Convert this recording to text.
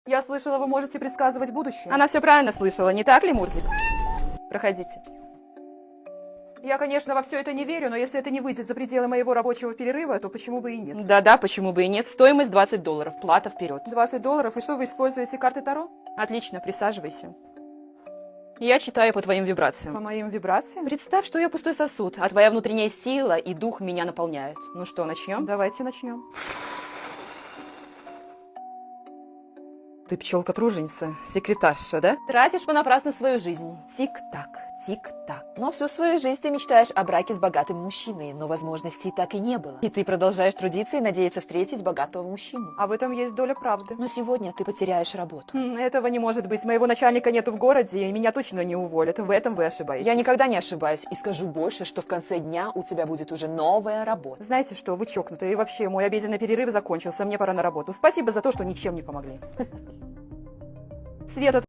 Я слышала, вы можете предсказывать будущее. Она все правильно слышала, не так ли, Мурзик? Проходите. Я, конечно, во все это не верю, но если это не выйдет за пределы моего рабочего перерыва, то почему бы и нет? Да-да, почему бы и нет. Стоимость $20. Плата вперед. $20? И что, вы используете карты Таро? Отлично, присаживайся. Я читаю по твоим По вибрациям. моим вибрациям? Представь, что я пустой сосуд, а твоя внутренняя сила и дух меня наполняют. Ну что, начнем? Давайте начнем. Ты пчелка-труженица, секретарша, да? Тратишь понапрасну свою жизнь. Тик-так, тик-так. Но всю свою жизнь ты мечтаешь о браке с богатым мужчиной, но возможностей так и не было. И ты продолжаешь трудиться и надеяться встретить богатого мужчину. А в этом есть доля правды. Но сегодня ты потеряешь работу. Этого не может быть. Моего начальника нету в городе, и меня точно не уволят. В этом вы ошибаетесь. Я никогда не ошибаюсь и скажу больше, что в конце дня у тебя будет уже новая работа. Знаете что, вы чокнутые, и вообще мой обеденный перерыв закончился, мне пора на работу. Спасибо за то, что ничем не помогли. Света,